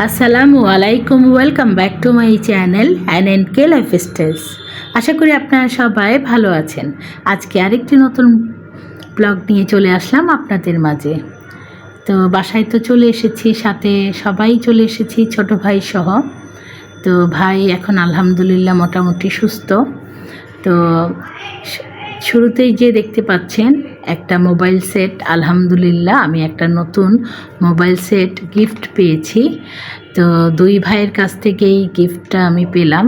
আসসালামু আলাইকুম, welcome back to my channel NNK lifestyles. আশা করি আপনারা সবাই ভালো আছেন। আজকে আরেকটি নতুন ব্লগ নিয়ে চলে আসলাম আপনাদের মাঝে। তো বাসায় তো চলে এসেছি, সাথে সবাই চলে এসেছি ছোট ভাই সহ। তো ভাই এখন আলহামদুলিল্লাহ মোটামুটি সুস্থ। তো শুরুতেই যে দেখতে পাচ্ছেন একটা মোবাইল সেট, আলহামদুলিল্লাহ আমি একটা নতুন মোবাইল সেট গিফট পেয়েছি। তো দুই ভাইয়ের কাছ থেকেই গিফটটা আমি পেলাম।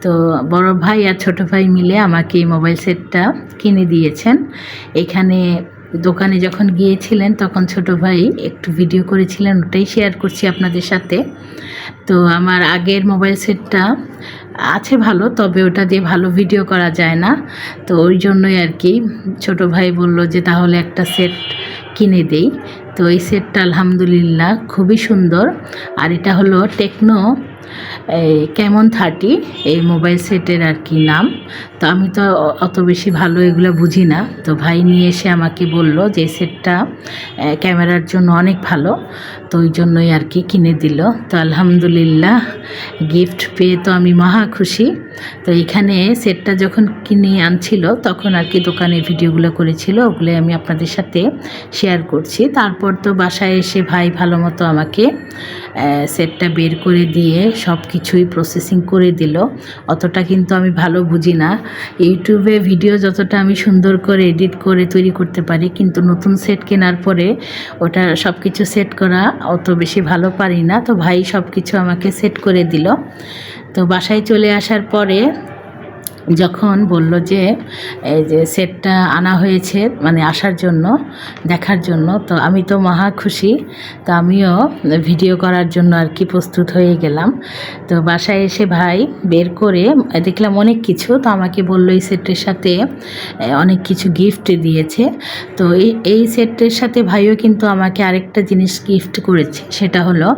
তো বড় ভাই আর ছোট ভাই মিলে আমাকে এই মোবাইল সেটটা কিনে দিয়েছেন। এখানে দোকানে যখন গিয়েছিলেন তখন ছোট ভাই একটু ভিডিও করেছিলেন, ওটাই শেয়ার করছি আপনাদের সাথে। তো আমার আগের মোবাইল সেটটা আছে ভালো, তবে ওটা দিয়ে ভালো ভিডিও করা যায় না। তো ওই জন্যই আর কি ছোট ভাই বলল যে তাহলে একটা সেট কিনে দেই। তো এই সেটটা আলহামদুলিল্লাহ খুবই সুন্দর। আর এটা হলো টেকনো ক্যামন 30 এই মোবাইল সেটের আর কি নাম। তো আমি তো অত বেশি ভালো এগুলো বুঝি না। তো ভাই নিয়ে এসে আমাকে বলল যে এই সেটটা ক্যামেরার জন্য অনেক ভালো, তো ওই জন্যই আর কি কিনে দিল। তো আলহামদুলিল্লাহ গিফট পেয়ে তো আমি মহা খুশি। তো এখানে সেটটা যখন কিনে আনছিল তখন আর কি দোকানে ভিডিওগুলো করেছিল, ওগুলো আমি আপনাদের সাথে শেয়ার করছি। তারপর তো বাসায় এসে ভাই ভালো মতো আমাকে সেটটা বের করে দিয়ে সব কিছুই প্রসেসিং করে দিল। অতটা কিন্তু আমি ভালো বুঝি না। ইউটিউবে ভিডিও যতটা আমি সুন্দর করে এডিট করে তৈরি করতে পারি, কিন্তু নতুন সেট কেনার পরে ওটা সব কিছু সেট করা অত বেশি ভালো পারি না। তো ভাই সব কিছু আমাকে সেট করে দিল। তো বাসায় চলে আসার পরে যখন বলল যে এই যে সেটটা আনা হয়েছে মানে আসার জন্য, দেখার জন্য, তো আমি তো মহা খুশি। তো আমিও ভিডিও করার জন্য আর কি প্রস্তুত হয়ে গেলাম। তো বাসায় এসে ভাই বের করে দেখলাম অনেক কিছু। তো আমাকে বলল এই সেটের সাথে অনেক কিছু গিফট দিয়েছে। তো এই সেটের সাথে ভাইও কিন্তু আমাকে আরেকটা জিনিস গিফট করেছে। সেটা হলো,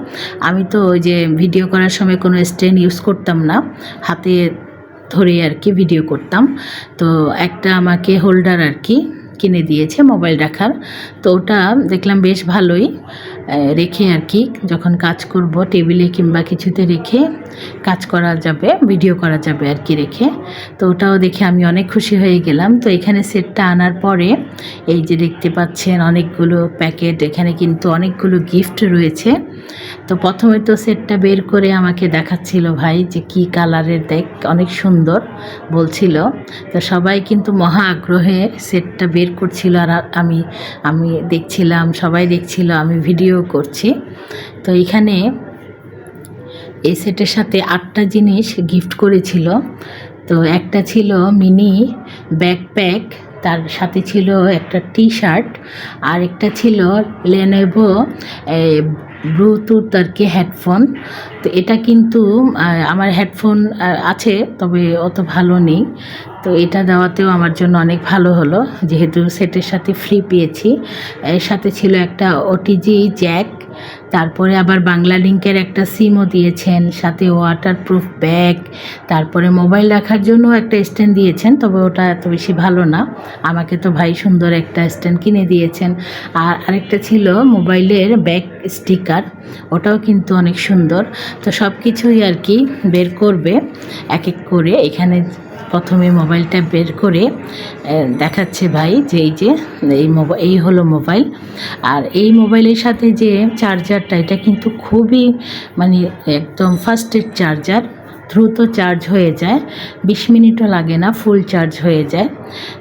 আমি তো ওই যে ভিডিও করার সময় কোনো স্ট্যান্ড ইউজ করতাম না, হাতে ধরে আর কি ভিডিও করতাম। তো একটা আমাকে হোল্ডার আর কি কিনে দিয়েছে মোবাইল রাখার। তো ওটা দেখলাম বেশ ভালোই, রেখে আর কি যখন কাজ করব টেবিলে কিংবা কিছুতে রেখে কাজ করা যাবে, ভিডিও করা যাবে আর কি রেখে। তো ওটাও দেখে আমি অনেক খুশি হয়ে গেলাম। তো এখানে সেটটা আনার পরে এই যে দেখতে পাচ্ছেন অনেকগুলো প্যাকেট, এখানে কিন্তু অনেকগুলো গিফট রয়েছে। তো প্রথমে তো সেটটা বের করে আমাকে দেখাচ্ছিল ভাই যে কি কালারের, দেখ অনেক সুন্দর বলছিল। তো সবাই কিন্তু মহা আগ্রহে সেটটা বের করছিল, আর আমি দেখছিলাম, সবাই দেখছিল, আমি ভিডিও করছি। তো এখানে এই সেটের সাথে 8টা জিনিস গিফট করেছিল। তো একটা ছিল মিনি ব্যাকপ্যাক, তার সাথে ছিল একটা টি-শার্ট, আর একটা ছিল লেনোভো ব্লুটুথ আর কি হেডফোন। তো এটা কিন্তু আমার হেডফোন আছে, তবে অত ভালো নেই। তো এটা দেওয়াতেও আমার জন্য অনেক ভালো হলো, যেহেতু সেটের সাথে ফ্রি পেয়েছি। এর সাথে ছিল একটা ওটিজি জ্যাক, তারপরে আবার বাংলা লিংকের একটা সিমও দিয়েছেন, সাথে ওয়াটারপ্রুফ ব্যাগ, তারপরে মোবাইল রাখার জন্য একটা স্ট্যান্ড দিয়েছেন, তবে ওটা এত বেশি ভালো না। আমাকে তো ভাই সুন্দর একটা স্ট্যান্ড কিনে দিয়েছেন। আর আরেকটা ছিল মোবাইলের ব্যাক স্টিকার, ওটাও কিন্তু অনেক সুন্দর। তো সব কিছুই আর কি বের করবে এক এক করে। এখানে প্রথমে মোবাইলটা বের করে দেখাচ্ছে ভাই যে এই হলো মোবাইল। আর এই মোবাইলের সাথে যে চার্জারটা, এটা কিন্তু খুবই মানে একদম ফাস্টের চার্জার, দ্রুত চার্জ হয়ে যায়, 20 মিনিটও লাগে না, ফুল চার্জ হয়ে যায়।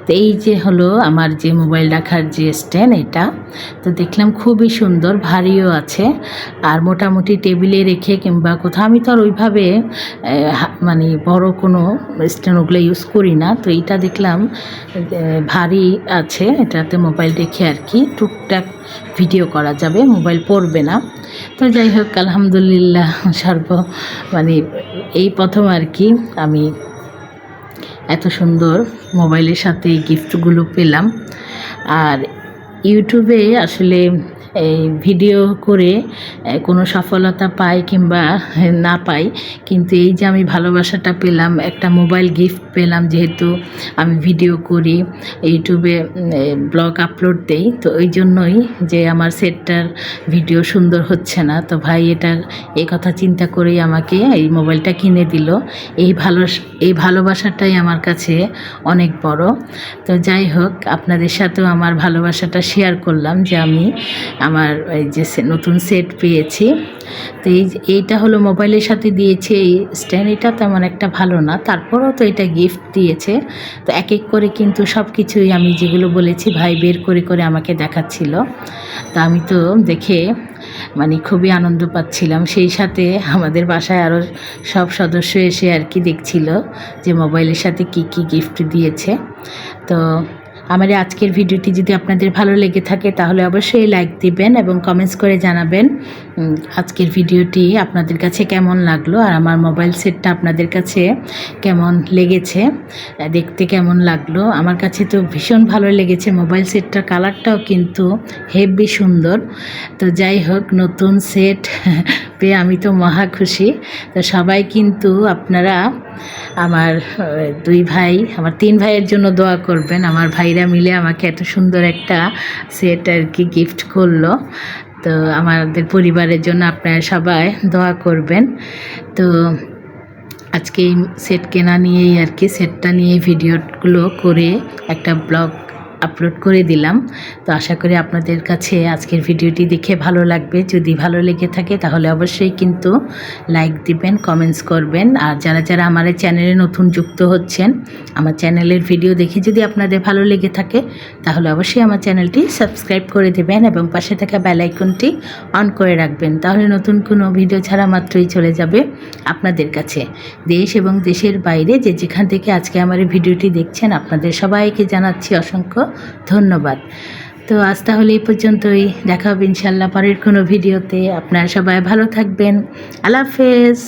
তো এই যে হলো আমার যে মোবাইল রাখার যে স্ট্যান্ড, এটা তো দেখলাম খুবই সুন্দর, ভারীও আছে। আর মোটামুটি টেবিলে রেখে কিংবা কোথাও, আমি তো আর ওইভাবে মানে বড় কোনো স্ট্যান্ড ওগুলো ইউজ করি না। তো এইটা দেখলাম ভারী আছে, এটাতে মোবাইল রেখে আর কি টুকটাক ভিডিও করা যাবে, মোবাইল পড়বে না। তো যাই হোক আলহামদুলিল্লাহ মানে এই প্রথম আর কি আমি এত সুন্দর মোবাইলের সাথে এই গিফটগুলো পেলাম। আর ইউটিউবে আসলে এই ভিডিও করে কোনো সফলতা পাই কিংবা না পাই, কিন্তু এই যে আমি ভালোবাসাটা পেলাম, একটা মোবাইল গিফট পেলাম, যেহেতু আমি ভিডিও করি, ইউটিউবে ব্লগ আপলোড দেই, তো ওই জন্যই যে আমার সেটটার ভিডিও সুন্দর হচ্ছে না, তো ভাই এই কথা চিন্তা করেই আমাকে এই মোবাইলটা কিনে দিল। এই ভালোবাসাটাই আমার কাছে অনেক বড়। তো যাই হোক, আপনাদের সাথেও আমার ভালোবাসাটা শেয়ার করলাম যে আমি আমার এই যে নতুন সেট পেয়েছি। তো এইটা হলো মোবাইলের সাথে দিয়েছে এই স্ট্যান্ড, এটা তেমন একটা ভালো না, তারপরেও তো এটা গিফট দিয়েছে। তো এক এক করে কিন্তু সব কিছুই আমি যেগুলো বলেছি ভাই বের করে করে আমাকে দেখাচ্ছিল। তা আমি তো দেখে মানে খুবই আনন্দ পাচ্ছিলাম। সেই সাথে আমাদের বাসায় আরও সব সদস্য এসে আর কি দেখছিল যে মোবাইলের সাথে কি কি গিফট দিয়েছে। তো আমার আজকের ভিডিওটি যদি আপনাদের ভালো লেগে থাকে তাহলে অবশ্যই লাইক দিবেন এবং কমেন্টস করে জানাবেন আজকের ভিডিওটি আপনাদের কাছে কেমন লাগলো, আর আমার মোবাইল সেটটা আপনাদের কাছে কেমন লেগেছে, দেখতে কেমন লাগলো। আমার কাছে তো ভীষণ ভালো লেগেছে, মোবাইল সেটটার কালারটাও কিন্তু হেভি সুন্দর। তো যাই হোক, নতুন সেট পেয়ে আমি তো মহা খুশি। তো সবাই কিন্তু আপনারা আমার আমার 3 ভাইয়ের জন্য দোয়া করবেন। আমার ভাইরা মিলে আমাকে এত সুন্দর একটা সেট আর কি গিফট করলো। তো আমাদের পরিবারের জন্য আপনারা সবাই দোয়া করবেন। তো আজকে এই সেট কেনা নিয়েই আর কি, সেটটা নিয়ে ভিডিওগুলো করে একটা ব্লগ আপলোড করে দিলাম। তো আশা করি আপনাদের কাছে আজকের ভিডিওটি দেখে ভালো লাগবে। যদি ভালো লেগে থাকে তাহলে অবশ্যই কিন্তু লাইক দিবেন, কমেন্টস করবেন। আর যারা যারা আমার চ্যানেলে নতুন যুক্ত হচ্ছেন, আমার চ্যানেলের ভিডিও দেখে যদি আপনাদের ভালো লেগে থাকে তাহলে অবশ্যই আমার চ্যানেলটি সাবস্ক্রাইব করে দেবেন এবং পাশে থাকা বেল আইকনটি অন করে রাখবেন। তাহলে নতুন কোনো ভিডিও ছাড়া মাত্রই চলে যাবে আপনাদের কাছে। দেশ এবং দেশের বাইরে যে যেখান থেকে আজকে আমার এই ভিডিওটি দেখছেন, আপনাদের সবাইকে জানাচ্ছি অসংখ্য ধন্যবাদ। তো আজ তাহলে এই পর্যন্তই, দেখা হবে ইনশাল্লাহ পরের কোনো ভিডিওতে। আপনারা সবাই ভালো থাকবেন। আল্লাহ হাফেজ।